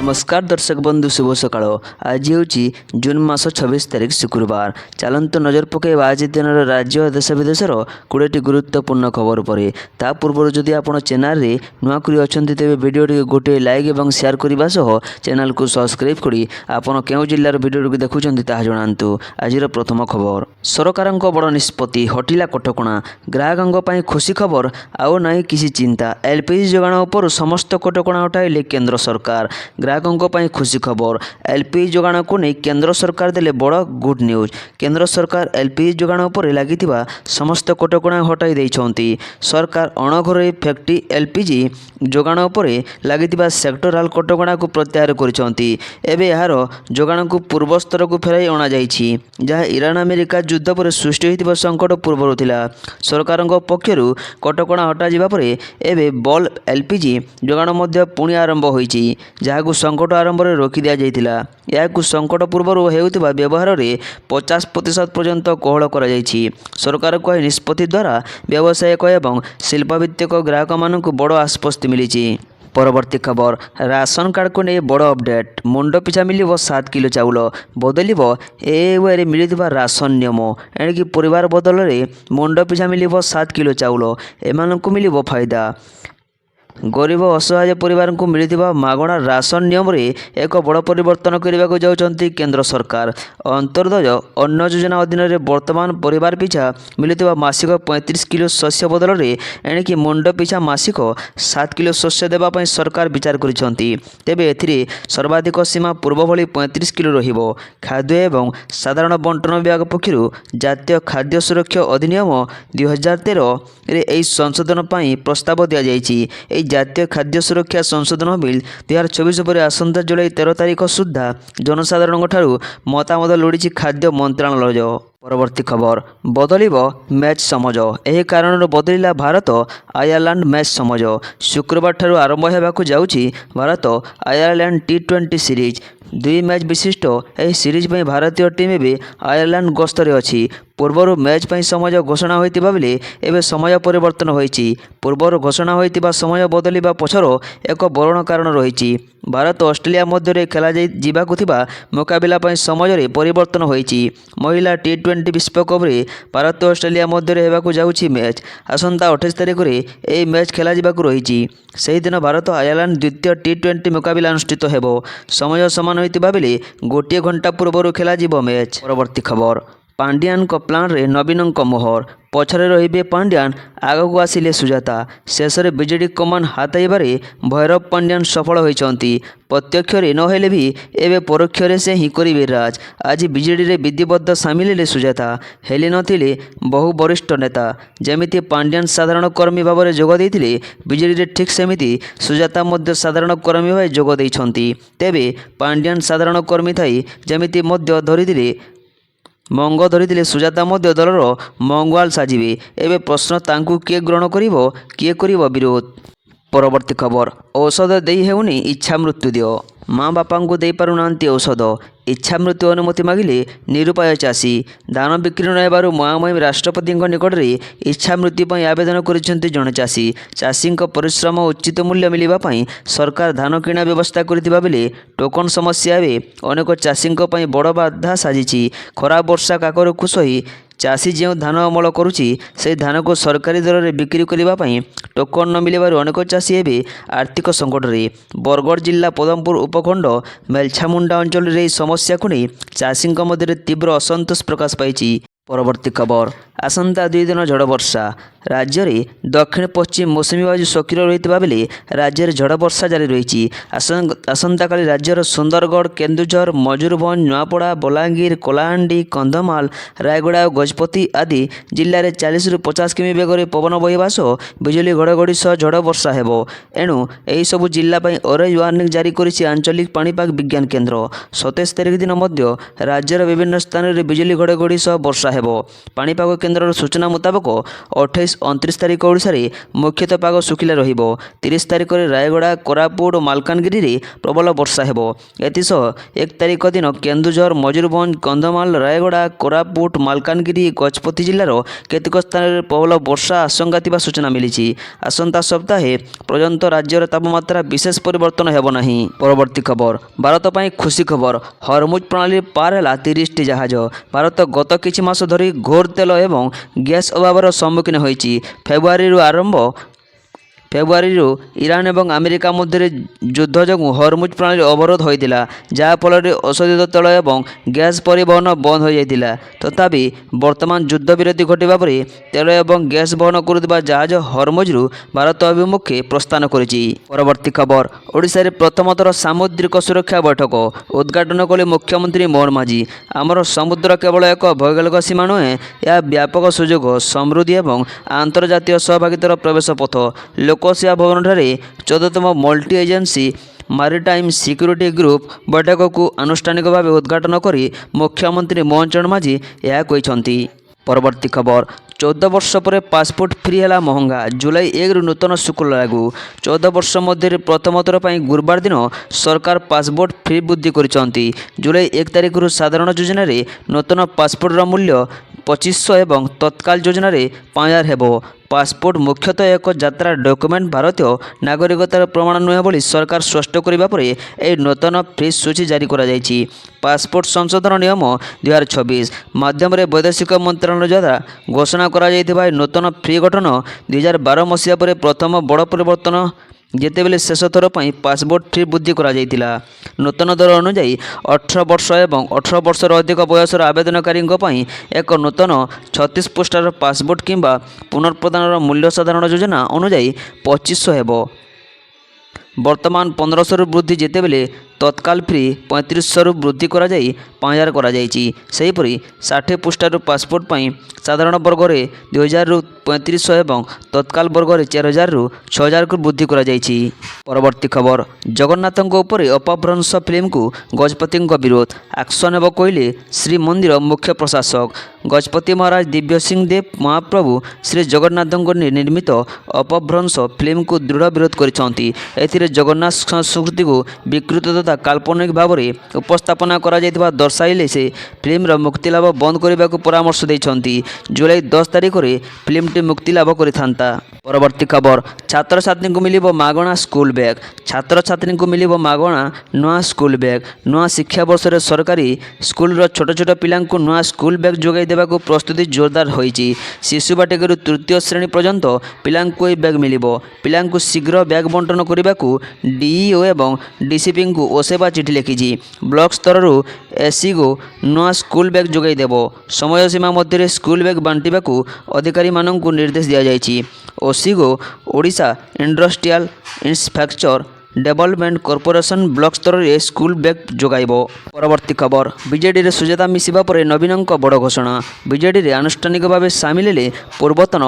नमस्कार दर्शक बंधु शुभ सकाळ। आज हूँ जून मास 26 तारिख शुक्रवार। चलत नजर पकड़ आज दिन राज्य देश विदेशर 20टी गुरुत्वपूर्ण खबर पर। ता पूर्व जदि आप चैनल रे नुआकुरी अच्छा तेज भिडियो गोटे लाइक और शेयर करने सह चैनल को सब्सक्राइब करी आपन केउ जिल्लार भिडियो देखुं ताहा जणातु। आज प्रथम खबर, सरकार बड़ निष्पत्ति हटिला कटकणा, ग्राहकों पर खुशी खबर आउ नहीं किसी चिंता। एलपीजी जोगाण उपर समस्त कटकणा हटाइले केंद्र सरकार। ग्राहकों पर खुशी खबर, एलपीजी जोगाण को नहीं केंद्र सरकार देले बड़ गुड न्यूज। केंद्र सरकार एलपीजी जोगाण उपर लागिथिबा समस्त कटकणा हटाई दैछंती। सरकार अणघरोई फैक्ट्री एलपीजी जोगाण उपर लागिथिबा सेक्टोराल कटकणा को प्रत्याहार करिसंती। एबे यार जोगाण को पूर्व स्तर को फेराई अणा जाइछि, जहाँ इरान अमेरिका युद्ध पर सृष्टि होइतिबा संकट पूर्व थिला। सरकार पक्षरु कटकणा हटा जिबा परे एबे बल्ब एलपीजी जोगाण मध्य पुणी आरंभ होइछि, जहाकु संकट आरंभ में रोकी दिया जाइतिला। याकु संकट पूर्व हेउतिबा व्यवहार में 50% पर्यंत कोहल करा जाइछि। सरकार को निष्पत्ति द्वारा व्यावसायिक एवं शिल्पभित्तिक ग्राहक मानक बड़ आश्वस्ति मिली। परवर्ती खबर, राशन कार्ड को नहीं बड़ अपडेट। मुंड पिछा मिल 7 किलो चाउल बदल ए मिलता राशन नियम। एणिकी परिवार बदल में मुंड पिछा मिल 7 किलो चाउल एम मिल फायदा। गरीब असहाय परिवार को मिलता मागणा राशन नियम रे एक बड़ परिवर्तन करने को जाउछंती केंद्र सरकार। अंत्योदय अन्न योजना अधीन में वर्तमान परिवार पिछा मिलता मासिक 35 किलो शस्य बदल में एणिकी मुंड पिछा मासिक 7 किलो शस्य देवाई सरकार विचार करिसंती। तेबे एथिरे सर्वाधिक सीमा पूर्व भली 35 किलो रहिबो। खाद्य एवं साधारण बंटन विभाग पक्षरु जातीय खाद्य सुरक्षा अधिनियम 2013 रे एही संशोधन पई प्रस्ताव दिया जाइछि। जातीय खाद्य सुरक्षा संशोधन बिल 2024 पर आसंता जुलाई 13 तारिख सुधा जनसाधारण ठारू मतामत लोड़ी खाद्य मंत्रालय। परवर्ती खबर, बदलिबो मैच समझ। यही कारण बदलिला भारत आयरलैंड मैच समझ। शुक्रवार ठारू आरंभ होगाकू जाउछि Bharat Ireland T20 series. 2 match विशिष्ट यह सीरीज में भारतीय टीम भी आयरलैंड गस्तर अच्छी। पूर्वर मैच पर समय घोषणा होता बेले एवं समय परिवर्तन होइछि। पूर्वर घोषणा होता समय बदलिबा पछर एक बड़ कारण रही। भारत ऑस्ट्रेलिया मध्य खेला जाइबाकु थिबा मुकाबिला पर समय परिवर्तन होइछि। महिला T20 विश्वकप रे भारत ऑस्ट्रेलिया मध्य होगाकू जाउछि मैच। आसंता 28 तारिख में यह मैच खेल जावाकू रही। सही दिन भारत आयरलैंड द्वितीय T20 मुकाबिला अनुष्ठित हेबो। समय समान होइतिबा बेले गोटे घंटा पूर्व खेल मैच। परवर्ती खबर, पांड्यान प्लान रे नवीन मोहर। पछरे रहिबे पांड्यान, आगक आसिले सुजाता। शेष में बीजेडी कमान हाथाइबारे भैरव पांड्यान सफल होइचंती। प्रत्यक्ष नहेले भी एवं परोक्ष से ही करिवे राज। आज बीजेडी रे विधिबद्ध सामिल हेले सुजाता, हेले नथिले बहु वरिष्ठ नेता। जमिति पांड्यान साधारण कर्मी भाव में जोग देइथिले, बीजेडी रे ठीक सेमिति सुजाता मध्य साधारण कर्मी भाव जोग देइछंती। तेबे पांड्यान साधारण कर्मी थाई जमिति मध्य धरिथिले मंग धरिथिले सुजाता मध्य दलर मंगवाल साजिबे। एबे प्रश्न तांकु किए ग्रहण करिवो, किए करिवो विरोध। परवर्ती खबर, औषध देई हेउनी इच्छा मृत्यु दियो। माँ बापा को दे पारु नांती औषध। इच्छा मृत्यु अनुमति मागिले निरुपाय चाषी। धान बिक्री नहेबारु महामहिम राष्ट्रपति निकट में इच्छा मृत्यु पर आवेदन करिसेंती जणे चाषी। चाषी परिश्रम उचित मूल्य मिलवा पाई सरकार धान किणा व्यवस्था करथिबा बेले टोकन समस्या अनेक चाषी बड़ बाधा साजिछि। खराब वर्षा काकर खुशही चाषी जो धान अमल करुच्ची से धान को सरकारी दर में बिक्री करने टोकन न मिलबार अनेक चाषी एवं आर्थिक संकट में। बरगढ़ जिला पदमपुर उपखंड मेलछामुंडा अंचल में समस्या को नहीं चाषी मध्य तीव्र असंतोष प्रकाश पाई। परवर्ती खबर, आसंता 2 दिन झड़ वर्षा। राज्य में दक्षिण पश्चिम मौसुमी बायु सक्रिय रही बेले राज्य में झड़ वर्षा जारी रही। आसंता काली राज्यर सुंदरगढ़, केन्दुझर, मयूरभंज, नुआपड़ा, बलांगीर, कलाहांडी, कंधमाल, रायगड़ा और गजपति आदि जिले में 40 ରୁ 50 किमी बेगर पवन बहिबा सह बिजुली घड़घड़ी सह झड़ वर्षा हेबो। एणु यही सबु जिला ऑरेंज वार्निंग जारी करिछि आंचलिक पाणीपाग विज्ञान केन्द्र। 27 तारिख दिन मध्य राज्यर विभिन्न स्थान में बिजुली घड़घड़ी सह वर्षा हेबो। ହେବ। ପାଣିପାଗ କେନ୍ଦ୍ରର ସୂଚନା ମୁତାବକ 28-29 ତାରିଖ ଓଡ଼ିଶାରେ ମୁଖ୍ୟତଃ ପାଗ ଶୁଖିଲା ରହିବ। 30 ତାରିଖରେ ରାୟଗଡ଼ା, କୋରାପୁଟ ଓ ମାଲକାନଗିରିରେ ପ୍ରବଳ ବର୍ଷା ହେବ। ଏଥିସହ 1 ତାରିଖ ଦିନ କେନ୍ଦୁଝର, ମୟୂରଭଞ୍ଜ, କନ୍ଧମାଳ, ରାୟଗଡ଼ା, କୋରାପୁଟ, ମାଲକାନଗିରି, ଗଜପତି ଜିଲ୍ଲାର କେତେକ ସ୍ଥାନରେ ପ୍ରବଳ ବର୍ଷା ଆଶଙ୍କା ଥିବା ସୂଚନା ମିଳିଛି। ଆସନ୍ତା ସପ୍ତାହେ ପର୍ଯ୍ୟନ୍ତ ରାଜ୍ୟର ତାପମାତ୍ରା ବିଶେଷ ପରିବର୍ତ୍ତନ ହେବ ନାହିଁ। ପରବର୍ତ୍ତୀ ଖବର, ଭାରତ ପାଇଁ ଖୁସି ଖବର। ହରମୁଜ ପ୍ରଣାଳୀ ପାର ହେଲା 30ଟି ଜାହାଜ। ଭାରତ ଗତ କିଛି ମାସ ଧରି ଘୋର ତେଲ ଏବଂ ଗ୍ୟାସ୍ ଅଭାବର ସମ୍ମୁଖୀନ ହୋଇଛି। ଫେବୃଆରୀରୁ ଇରାନ ଏବଂ ଆମେରିକା ମଧ୍ୟରେ ଯୁଦ୍ଧ ଯୋଗୁଁ ହରମୁଜ ପ୍ରଣାଳୀ ଅବରୋଧ ହୋଇଥିଲା, ଯାହାଫଳରେ ଅଶୋଧିତ ତେଳ ଏବଂ ଗ୍ୟାସ୍ ପରିବହନ ବନ୍ଦ ହୋଇଯାଇଥିଲା। ତଥାପି ବର୍ତ୍ତମାନ ଯୁଦ୍ଧବିରତି ଘଟିବା ପରେ ତେଲ ଏବଂ ଗ୍ୟାସ୍ ବହନ କରୁଥିବା ଜାହାଜ ହରମୁଜରୁ ଭାରତ ଅଭିମୁଖେ ପ୍ରସ୍ଥାନ କରିଛି। ପରବର୍ତ୍ତୀ ଖବର, ଓଡ଼ିଶାରେ ପ୍ରଥମ ଥର ସାମୁଦ୍ରିକ ସୁରକ୍ଷା ବୈଠକ ଉଦ୍ଘାଟନ କଲେ ମୁଖ୍ୟମନ୍ତ୍ରୀ ମୋହନ ମାଝୀ। ଆମର ସମୁଦ୍ର କେବଳ ଏକ ଭୌଗୋଳିକ ସୀମା ନୁହେଁ, ଏହା ବ୍ୟାପକ ସୁଯୋଗ, ସମୃଦ୍ଧି ଏବଂ ଆନ୍ତର୍ଜାତୀୟ ସହଭାଗିତାର ପ୍ରବେଶ ପଥ। ଲୋକସେବା ଭବନଠାରେ 14ତମ multi agency maritime security group ବୈଠକକୁ ଆନୁଷ୍ଠାନିକ ଭାବେ ଉଦ୍ଘାଟନ କରି ମୁଖ୍ୟମନ୍ତ୍ରୀ ମୋହନ ଚରଣ ମାଝୀ ଏହା କହିଛନ୍ତି। ପରବର୍ତ୍ତୀ ଖବର, 14 ବର୍ଷ ପରେ ପାସପୋର୍ଟ ଫ୍ରି ହେଲା ମହଙ୍ଗା। ଜୁଲାଇ 1ରୁ ନୂତନ ଶୁଳ୍କ ଲାଗୁ। 14 ବର୍ଷ ମଧ୍ୟରେ ପ୍ରଥମ ଥର ପାଇଁ ଗୁରୁବାର ଦିନ ସରକାର ପାସପୋର୍ଟ ଫି ବୃଦ୍ଧି କରିଛନ୍ତି। ଜୁଲାଇ 1 ତାରିଖରୁ ସାଧାରଣ ଯୋଜନାରେ ନୂତନ ପାସପୋର୍ଟର ମୂଲ୍ୟ 2500 ଏବଂ ତତ୍କାଳ ଯୋଜନାରେ 5000 ହେବ। ପାସପୋର୍ଟ ମୁଖ୍ୟତଃ ଏକ ଯାତ୍ରା ଡକ୍ୟୁମେଣ୍ଟ, ଭାରତୀୟ ନାଗରିକତାର ପ୍ରମାଣ ନୁହେଁ ବୋଲି ସରକାର ସ୍ପଷ୍ଟ କରିବା ପରେ ଏହି ନୂତନ ଫି ସୂଚୀ ଜାରି କରାଯାଇଛି। ପାସପୋର୍ଟ ସଂଶୋଧନ ନିୟମ 2026 ମାଧ୍ୟମରେ ବୈଦେଶିକ ମନ୍ତ୍ରଣାଳୟ ଦ୍ୱାରା ଘୋଷଣା କରାଯାଇଥିବା ଏହି ନୂତନ ଫି ଗଠନ 2012 ମସିହା ପରେ ପ୍ରଥମ ବଡ଼ ପରିବର୍ତ୍ତନ, ଯେତେବେଳେ ଶେଷ ଥର ପାଇଁ ପାସପୋର୍ଟ ଫି ବୃଦ୍ଧି କରାଯାଇଥିଲା। ନୂତନ ଦର ଅନୁଯାୟୀ 18 ବର୍ଷ ଏବଂ 18 ବର୍ଷରୁ ଅଧିକ ବୟସର ଆବେଦନକାରୀଙ୍କ ପାଇଁ ଏକ ନୂତନ 36 ପୃଷ୍ଠାର ପାସପୋର୍ଟ କିମ୍ବା ପୁନଃପ୍ରଦାନର ମୂଲ୍ୟ ସାଧାରଣ ଯୋଜନା ଅନୁଯାୟୀ 2500 ହେବ। ବର୍ତ୍ତମାନ 1500ରୁ ବୃଦ୍ଧି, ଯେତେବେଳେ ତତ୍କାଳ ଫି 3500ରୁ ବୃଦ୍ଧି କରାଯାଇ 5000 କରାଯାଇଛି। ସେହିପରି 60 ପୃଷ୍ଠାରୁ ପାସପୋର୍ଟ ପାଇଁ ସାଧାରଣ ବର୍ଗରେ 2000ରୁ 3500 ଏବଂ ତତ୍କାଳ ବର୍ଗରେ 4000ରୁ 6000କୁ ବୃଦ୍ଧି କରାଯାଇଛି। ପରବର୍ତ୍ତୀ ଖବର, ଜଗନ୍ନାଥଙ୍କ ଉପରେ ଅପଭ୍ରଂଶ ଫିଲ୍ମକୁ ଗଜପତିଙ୍କ ବିରୋଧ। ଆକ୍ସନ ହେବ କହିଲେ ଶ୍ରୀମନ୍ଦିର ମୁଖ୍ୟ ପ୍ରଶାସକ। ଗଜପତି ମହାରାଜ ଦିବ୍ୟ ସିଂହ ଦେବ ମହାପ୍ରଭୁ ଶ୍ରୀ ଜଗନ୍ନାଥଙ୍କ ନିର୍ମିତ ଅପଭ୍ରଂଶ ଫିଲ୍ମକୁ ଦୃଢ଼ ବିରୋଧ କରିଛନ୍ତି। ଏଥିରେ ଜଗନ୍ନାଥ ସଂସ୍କୃତିକୁ ବିକୃତ ତଥା କାଳ୍ପନିକ ଭାବରେ ଉପସ୍ଥାପନା କରାଯାଇଥିବା ଦର୍ଶାଇଲେ ସେ ଫିଲ୍ମର ମୁକ୍ତିଲାଭ ବନ୍ଦ କରିବାକୁ ପରାମର୍ଶ ଦେଇଛନ୍ତି। ଜୁଲାଇ 10 ତାରିଖରେ ଫିଲ୍ମଟି ମୁକ୍ତିଲାଭ କରିଥାନ୍ତା। ପରବର୍ତ୍ତୀ ଖବର, ଛାତ୍ରଛାତ୍ରୀଙ୍କୁ ମିଳିବ ମାଗଣା ସ୍କୁଲ ବ୍ୟାଗ୍। ଛାତ୍ରଛାତ୍ରୀଙ୍କୁ ମିଳିବ ମାଗଣା ନୂଆ ସ୍କୁଲ ବ୍ୟାଗ୍। ନୂଆ ଶିକ୍ଷାବର୍ଷରେ ସରକାରୀ ସ୍କୁଲର ଛୋଟ ଛୋଟ ପିଲାଙ୍କୁ ନୂଆ ସ୍କୁଲ ବ୍ୟାଗ୍ ଯୋଗାଇ ଦେବାକୁ ପ୍ରସ୍ତୁତି ଜୋରଦାର ହୋଇଛି। ଶିଶୁ ବାଟିକାରୁ ତୃତୀୟ ଶ୍ରେଣୀ ପର୍ଯ୍ୟନ୍ତ ପିଲାଙ୍କୁ ଏହି ବ୍ୟାଗ୍ ମିଳିବ। ପିଲାଙ୍କୁ ଶୀଘ୍ର ବ୍ୟାଗ୍ ବଣ୍ଟନ କରିବାକୁ ଡିଇଓ ଏବଂ ଡିସିପିଙ୍କୁ ଓସେବା ଚିଠି ଲେଖିଛି। ବ୍ଲକ ସ୍ତରରୁ ଏସ୍ସିଓ ନୂଆ ସ୍କୁଲ ବ୍ୟାଗ୍ ଯୋଗାଇ ଦେବ। ସମୟ ସୀମା ମଧ୍ୟରେ ସ୍କୁଲ ବ୍ୟାଗ୍ ବାଣ୍ଟିବାକୁ ଅଧିକାରୀମାନଙ୍କୁ ନିର୍ଦ୍ଦେଶ ଦିଆଯାଇଛି। ଓସିଓ Odisha industrial infrastructure development corporation block ସ୍ତରରେ ସ୍କୁଲ ବ୍ୟାଗ୍ ଯୋଗାଇବ। ପରବର୍ତ୍ତୀ ଖବର, ବିଜେଡିରେ ସୁଜାତା ମିଶିବା ପରେ ନବୀନଙ୍କ ବଡ଼ ଘୋଷଣା। ବିଜେଡିରେ ଆନୁଷ୍ଠାନିକ ଭାବେ ସାମିଲ ହେଲେ ପୂର୍ବତନ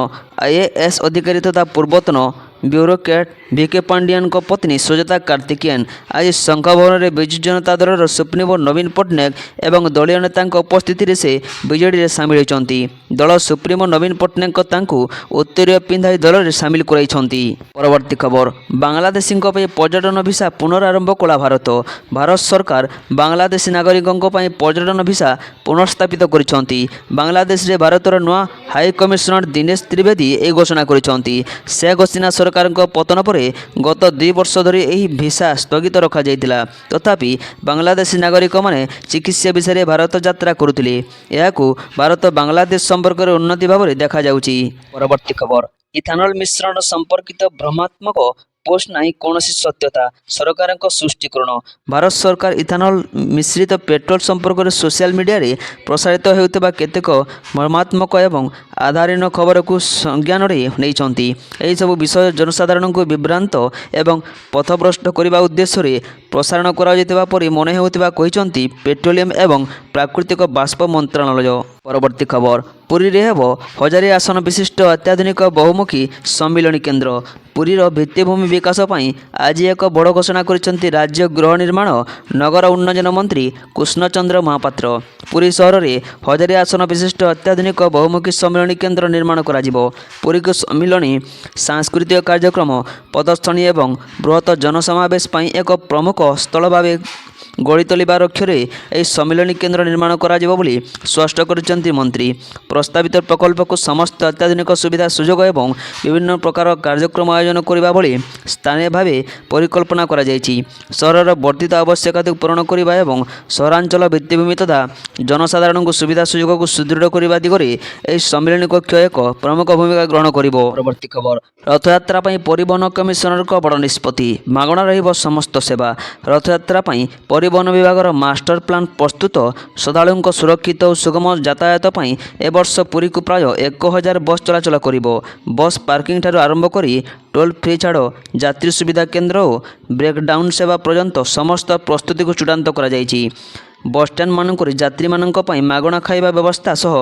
ଆଇଏଏସ୍ ଅଧିକାରୀ ତଥା ପୂର୍ବତନ ବ୍ୟୁରୋକ୍ରାଟ ଭିକେ ପାଣ୍ଡିଆନଙ୍କ ପତ୍ନୀ ସୁଜାତା କାର୍ତ୍ତିକେୟନ। ଆଜି ଶଙ୍ଖଭବନରେ ବିଜୁ ଜନତା ଦଳର ସୁପ୍ରିମୋ ନବୀନ ପଟ୍ଟନାୟକ ଏବଂ ଦଳୀୟ ନେତାଙ୍କ ଉପସ୍ଥିତିରେ ସେ ବିଜେଡିରେ ସାମିଲ ହୋଇଛନ୍ତି। ଦଳ ସୁପ୍ରିମୋ ନବୀନ ପଟ୍ଟନାୟକ ତାଙ୍କୁ ଉତ୍ତରୀୟ ପିନ୍ଧାଇ ଦଳରେ ସାମିଲ କରାଇଛନ୍ତି। ପରବର୍ତ୍ତୀ ଖବର, ବାଂଲାଦେଶୀଙ୍କ ପାଇଁ ପର୍ଯ୍ୟଟନ ଭିସା ପୁନରାରମ୍ଭ କଲା ଭାରତ। ଭାରତ ସରକାର ବାଂଲାଦେଶୀ ନାଗରିକଙ୍କ ପାଇଁ ପର୍ଯ୍ୟଟନ ଭିସା ପୁନଃସ୍ଥାପିତ କରିଛନ୍ତି। ବାଂଲାଦେଶରେ ଭାରତର ନୂଆ ହାଇକମିଶନର ଦିନେଶ ତ୍ରିବେଦୀ ଏହି ଘୋଷଣା କରିଛନ୍ତି। ଶେଖ୍ ହସିନା ସରକାରଙ୍କ ପତନ ପରେ ଗତ 2 ବର୍ଷ ଧରି ଏହି ଭିସା ସ୍ଥଗିତ ରଖାଯାଇଥିଲା। ତଥାପି ବାଂଲାଦେଶୀ ନାଗରିକମାନେ ଚିକିତ୍ସା ଭିସାରେ ଭାରତ ଯାତ୍ରା କରୁଥିଲେ। ଏହାକୁ ଭାରତ ବାଂଲାଦେଶ ସମ୍ପର୍କରେ ଉନ୍ନତି ଭାବରେ ଦେଖାଯାଉଛି। ପରବର୍ତ୍ତୀ ଖବର, ଇଥାନଲ ମିଶ୍ରଣ ସମ୍ପର୍କିତ ଭ୍ରମାତ୍ମକ ପୋଷ୍ଟ ନାହିଁ କୌଣସି ସତ୍ୟତା, ସରକାରଙ୍କ ସ୍ପଷ୍ଟୀକରଣ। ଭାରତ ସରକାର ଇଥାନଲ ମିଶ୍ରିତ ପେଟ୍ରୋଲ ସମ୍ପର୍କରେ ସୋସିଆଲ ମିଡ଼ିଆରେ ପ୍ରସାରିତ ହେଉଥିବା କେତେକ ଭ୍ରମାତ୍ମକ ଏବଂ ଆଧାରହୀନ ଖବରକୁ ସଂଜ୍ଞାନରେ ନେଇଛନ୍ତି। ଏହିସବୁ ବିଷୟ ଜନସାଧାରଣଙ୍କୁ ବିଭ୍ରାନ୍ତ ଏବଂ ପଥଭ୍ରଷ୍ଟ କରିବା ଉଦ୍ଦେଶ୍ୟରେ ପ୍ରସାରଣ କରାଯାଇଥିବା ପରି ମନେ ହେଉଥିବା କହିଛନ୍ତି ପେଟ୍ରୋଲିୟମ ଏବଂ ପ୍ରାକୃତିକ ବାଷ୍ପ ମନ୍ତ୍ରଣାଳୟ। ପରବର୍ତ୍ତୀ ଖବର, ପୁରୀରେ ହେବ 1000 ଆସନ ବିଶିଷ୍ଟ ଅତ୍ୟାଧୁନିକ ବହୁମୁଖୀ ସମ୍ମିଳନୀ କେନ୍ଦ୍ର। ପୁରୀର ଭିତ୍ତିଭୂମି ବିକାଶ ପାଇଁ ଆଜି ଏକ ବଡ଼ ଘୋଷଣା କରିଛନ୍ତି ରାଜ୍ୟ ଗୃହ ନିର୍ମାଣ ନଗର ଉନ୍ନୟନ ମନ୍ତ୍ରୀ କୃଷ୍ଣଚନ୍ଦ୍ର ମହାପାତ୍ର। ପୁରୀ ସହରରେ 1000 ଆସନ ବିଶିଷ୍ଟ ଅତ୍ୟାଧୁନିକ ବହୁମୁଖୀ ସମ୍ମିଳନୀ କେନ୍ଦ୍ର ନିର୍ମାଣ କରାଯିବ। ପୁରୀକୁ ସମ୍ମିଳନୀ, ସାଂସ୍କୃତିକ କାର୍ଯ୍ୟକ୍ରମ, ପ୍ରଦର୍ଶନୀ ଏବଂ ବୃହତ ଜନସମାବେଶ ପାଇଁ ଏକ ପ୍ରମୁଖ ସ୍ଥଳ ଭାବେ ଗଢ଼ି ତୋଳିବା ଲକ୍ଷ୍ୟରେ ଏହି ସମ୍ମିଳନୀ କେନ୍ଦ୍ର ନିର୍ମାଣ କରାଯିବ ବୋଲି ସ୍ପଷ୍ଟ କରିଛନ୍ତି ମନ୍ତ୍ରୀ। ପ୍ରସ୍ତାବିତ ପ୍ରକଳ୍ପକୁ ସମସ୍ତ ଅତ୍ୟାଧୁନିକ ସୁବିଧା ସୁଯୋଗ ଏବଂ ବିଭିନ୍ନ ପ୍ରକାର କାର୍ଯ୍ୟକ୍ରମ ଆୟୋଜନ କରିବା ଭଳି ସ୍ଥାନୀୟ ଭାବେ ପରିକଳ୍ପନା କରାଯାଇଛି। ସହରର ବର୍ଦ୍ଧିତ ଆବଶ୍ୟକତାକୁ ପୂରଣ କରିବା ଏବଂ ସହରାଞ୍ଚଳ ଭିତ୍ତିଭୂମି ତଥା ଜନସାଧାରଣଙ୍କୁ ସୁବିଧା ସୁଯୋଗକୁ ସୁଦୃଢ଼ କରିବା ଦିଗରେ ଏହି ସମ୍ମିଳନୀ କକ୍ଷ ଏକ ପ୍ରମୁଖ ଭୂମିକା ଗ୍ରହଣ କରିବ। ପରବର୍ତ୍ତୀ ଖବର, ରଥଯାତ୍ରା ପାଇଁ ପରିବହନ କମିଶନରଙ୍କ ବଡ଼ ନିଷ୍ପତ୍ତି, ମାଗଣା ରହିବ ସମସ୍ତ ସେବା। ରଥଯାତ୍ରା ପାଇଁ ପରିବହନ ବିଭାଗର ମାଷ୍ଟର ପ୍ଲାନ୍ ପ୍ରସ୍ତୁତ। ଶ୍ରଦ୍ଧାଳୁଙ୍କ ସୁରକ୍ଷିତ ଓ ସୁଗମ ଯାତାୟାତ ପାଇଁ ଏବର୍ଷ ପୁରୀକୁ ପ୍ରାୟ 1000 ବସ୍ ଚଳାଚଳ କରିବ। ବସ୍ ପାର୍କିଂ ଠାରୁ ଆରମ୍ଭ କରି ଟୋଲ୍ ଫ୍ରି ଛାଡ଼, ଯାତ୍ରୀ ସୁବିଧା କେନ୍ଦ୍ର ଓ ବ୍ରେକ୍ଡାଉନ୍ ସେବା ପର୍ଯ୍ୟନ୍ତ ସମସ୍ତ ପ୍ରସ୍ତୁତିକୁ ଚୂଡ଼ାନ୍ତ କରାଯାଇଛି। ବସ୍ଷ୍ଟାଣ୍ଡମାନଙ୍କରେ ଯାତ୍ରୀମାନଙ୍କ ପାଇଁ ମାଗଣା ଖାଇବା ବ୍ୟବସ୍ଥା ସହ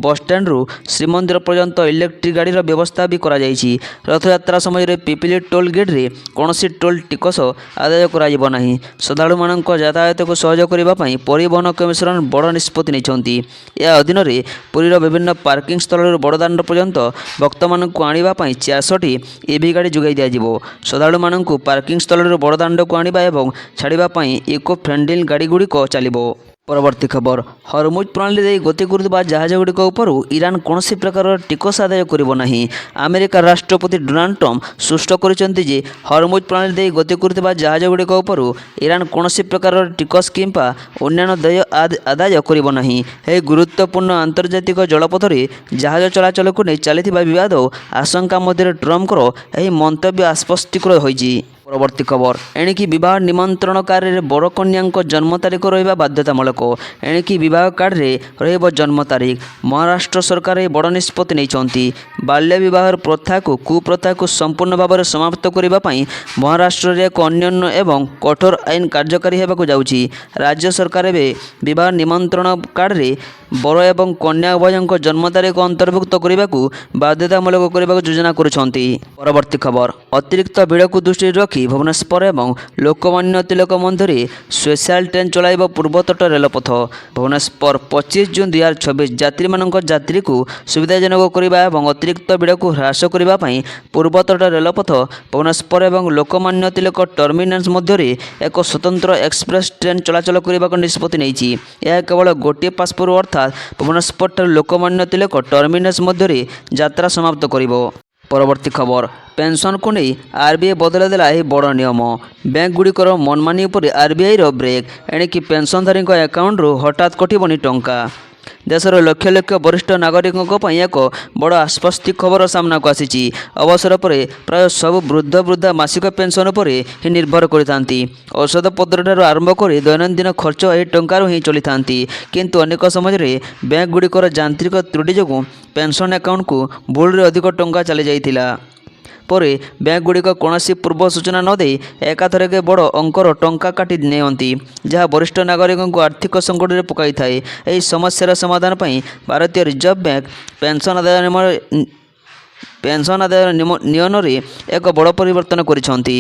ବସ୍ଷ୍ଟାଣ୍ଡରୁ ଶ୍ରୀମନ୍ଦିର ପର୍ଯ୍ୟନ୍ତ ଇଲେକ୍ଟ୍ରିକ୍ ଗାଡ଼ିର ବ୍ୟବସ୍ଥା ବି କରାଯାଇଛି। ରଥଯାତ୍ରା ସମୟରେ ପିପିଲି ଟୋଲ୍ ଗେଟ୍ରେ କୌଣସି ଟୋଲ୍ ଟିକସ ଆଦାୟ କରାଯିବ ନାହିଁ। ଶ୍ରଦ୍ଧାଳୁମାନଙ୍କ ଯାତାୟାତକୁ ସହଜ କରିବା ପାଇଁ ପରିବହନ କମିଶନର ବଡ଼ ନିଷ୍ପତ୍ତି ନେଇଛନ୍ତି। ଏହା ଅଧୀନରେ ପୁରୀର ବିଭିନ୍ନ ପାର୍କିଂ ସ୍ଥଳରୁ ବଡ଼ଦାଣ୍ଡ ପର୍ଯ୍ୟନ୍ତ ଭକ୍ତମାନଙ୍କୁ ଆଣିବା ପାଇଁ 400ଟି ଇଭି ଗାଡ଼ି ଯୋଗାଇ ଦିଆଯିବ। ଶ୍ରଦ୍ଧାଳୁମାନଙ୍କୁ ପାର୍କିଂ ସ୍ଥଳରୁ ବଡ଼ଦାଣ୍ଡକୁ ଆଣିବା ଏବଂ ଛାଡ଼ିବା ପାଇଁ ଇକୋ ଫ୍ରେଣ୍ଡଲି ଗାଡ଼ିଗୁଡ଼ିକ ଚାଲିବ। ପରବର୍ତ୍ତୀ ଖବର, ହରମୁଜ ପ୍ରଣାଳୀ ଦେଇ ଗତି କରୁଥିବା ଜାହାଜଗୁଡ଼ିକ ଉପରୁ ଇରାନ କୌଣସି ପ୍ରକାରର ଟିକସ ଆଦାୟ କରିବ ନାହିଁ। ଆମେରିକା ରାଷ୍ଟ୍ରପତି ଡୋନାଲ୍ଡ ଟ୍ରମ୍ପ ସ୍ପଷ୍ଟ କରିଛନ୍ତି ଯେ ହରମୁଜ ପ୍ରଣାଳୀ ଦେଇ ଗତି କରୁଥିବା ଜାହାଜଗୁଡ଼ିକ ଉପରୁ ଇରାନ କୌଣସି ପ୍ରକାରର ଟିକସ କିମ୍ବା ଅନ୍ୟାନ୍ୟ ଦେୟ ଆଦାୟ କରିବ ନାହିଁ। ଏହି ଗୁରୁତ୍ୱପୂର୍ଣ୍ଣ ଆନ୍ତର୍ଜାତିକ ଜଳପଥରେ ଜାହାଜ ଚଳାଚଳକୁ ନେଇ ଚାଲିଥିବା ବିବାଦ ଓ ଆଶଙ୍କା ମଧ୍ୟରେ ଟ୍ରମ୍ପଙ୍କର ଏହି ମନ୍ତବ୍ୟ ଆଶ୍ୱସ୍ତିକର ହୋଇଛି। ପରବର୍ତ୍ତୀ ଖବର, ଏଣିକି ବିବାହ ନିମନ୍ତ୍ରଣ କାର୍ଡ଼ରେ ବର କନ୍ୟାଙ୍କ ଜନ୍ମ ତାରିଖ ରହିବା ବାଧ୍ୟତାମୂଳକ। ଏଣିକି ବିବାହ କାର୍ଡ଼ରେ ରହିବ ଜନ୍ମ ତାରିଖ। ମହାରାଷ୍ଟ୍ର ସରକାର ଏହି ବଡ଼ ନିଷ୍ପତ୍ତି ନେଇଛନ୍ତି। ବାଲ୍ୟ ବିବାହର କୁପ୍ରଥାକୁ ସମ୍ପୂର୍ଣ୍ଣ ଭାବରେ ସମାପ୍ତ କରିବା ପାଇଁ ମହାରାଷ୍ଟ୍ରରେ ଏକ ଅନନ୍ୟ ଏବଂ କଠୋର ଆଇନ କାର୍ଯ୍ୟକାରୀ ହେବାକୁ ଯାଉଛି। ରାଜ୍ୟ ସରକାର ଏବେ ବିବାହ ନିମନ୍ତ୍ରଣ କାର୍ଡ଼ରେ ବର ଏବଂ କନ୍ୟା ଉଭୟଙ୍କ ଜନ୍ମ ତାରିଖ ଅନ୍ତର୍ଭୁକ୍ତ କରିବାକୁ ବାଧ୍ୟତାମୂଳକ କରିବାକୁ ଯୋଜନା କରୁଛନ୍ତି। ପରବର୍ତ୍ତୀ ଖବର, ଅତିରିକ୍ତ ଭିଡ଼କୁ ଦୃଷ୍ଟିରେ ରଖି ଭୁବନେଶ୍ୱର ଏବଂ ଲୋକମାନ୍ୟ ତିଲକ ମଧ୍ୟରେ ସ୍ପେଶାଲ ଟ୍ରେନ୍ ଚଳାଇବ ପୂର୍ବତଟ ରେଳପଥ। ଭୁବନେଶ୍ୱର 25 ଜୁନ୍ 2024 ଯାତ୍ରୀମାନଙ୍କ ଯାତ୍ରୀକୁ ସୁବିଧାଜନକ କରିବା ଏବଂ ଅତିରିକ୍ତ ଭିଡ଼କୁ ହ୍ରାସ କରିବା ପାଇଁ ପୂର୍ବତଟ ରେଳପଥ ଭୁବନେଶ୍ୱର ଏବଂ ଲୋକମାନ୍ୟ ତିଲକ ଟର୍ମିନସ୍ ମଧ୍ୟରେ ଏକ ସ୍ୱତନ୍ତ୍ର ଏକ୍ସପ୍ରେସ୍ ଟ୍ରେନ୍ ଚଳାଚଳ କରିବାକୁ ନିଷ୍ପତ୍ତି ନେଇଛି। ଏହା କେବଳ ଗୋଟିଏ ପାସ୍ ପୂର୍ବ ଅର୍ଥାତ୍ ଭୁବନେଶ୍ୱରଠାରୁ ଲୋକମାନ୍ୟ ତିଲକ ଟର୍ମିନସ୍ ମଧ୍ୟରେ ଯାତ୍ରା ସମାପ୍ତ କରିବ। ପରବର୍ତ୍ତୀ ଖବର, ପେନ୍ସନକୁ ନେଇ ଆର୍ବିଆଇ ବଦଳାଇ ଦେଲା ଏହି ବଡ଼ ନିୟମ। ବ୍ୟାଙ୍କଗୁଡ଼ିକର ମନମାନି ଉପରେ ଆର୍ବିଆଇର ବ୍ରେକ୍। ଏଣିକି ପେନ୍ସନଧାରୀଙ୍କ ଆକାଉଣ୍ଟରୁ ହଠାତ୍ କଟିବନି ଟଙ୍କା। ଦେଶର ଲକ୍ଷ ଲକ୍ଷ ବରିଷ୍ଠ ନାଗରିକଙ୍କ ପାଇଁ ଏକ ବଡ଼ ଆଶ୍ୱସ୍ତି ଖବର ସାମ୍ନାକୁ ଆସିଛି। ଅବସର ପରେ ପ୍ରାୟ ସବୁ ବୃଦ୍ଧା ମାସିକ ପେନ୍ସନ୍ ଉପରେ ହିଁ ନିର୍ଭର କରିଥାନ୍ତି। ଔଷଧପତ୍ରଠାରୁ ଆରମ୍ଭ କରି ଦୈନନ୍ଦିନ ଖର୍ଚ୍ଚ ଏହି ଟଙ୍କାରୁ ହିଁ ଚଳିଥାନ୍ତି। କିନ୍ତୁ ଅନେକ ସମୟରେ ବ୍ୟାଙ୍କଗୁଡ଼ିକର ଯାନ୍ତ୍ରିକ ତ୍ରୁଟି ଯୋଗୁଁ ପେନ୍ସନ୍ ଆକାଉଣ୍ଟକୁ ଭୁଲରେ ଅଧିକ ଟଙ୍କା ଚାଲିଯାଇଥିଲା ପରେ ବ୍ୟାଙ୍କଗୁଡ଼ିକ କୌଣସି ପୂର୍ବ ସୂଚନା ନ ଦେଇ ଏକାଥରକେ ବଡ଼ ଅଙ୍କର ଟଙ୍କା କାଟି ନିଅନ୍ତି, ଯାହା ବରିଷ୍ଠ ନାଗରିକଙ୍କୁ ଆର୍ଥିକ ସଙ୍କଟରେ ପକାଇଥାଏ। ଏହି ସମସ୍ୟାର ସମାଧାନ ପାଇଁ ଭାରତୀୟ ରିଜର୍ଭ ବ୍ୟାଙ୍କ ପେନ୍ସନ୍ ଆଦାୟ ନିୟମରେ ଏକ ବଡ଼ ପରିବର୍ତ୍ତନ କରିଛନ୍ତି।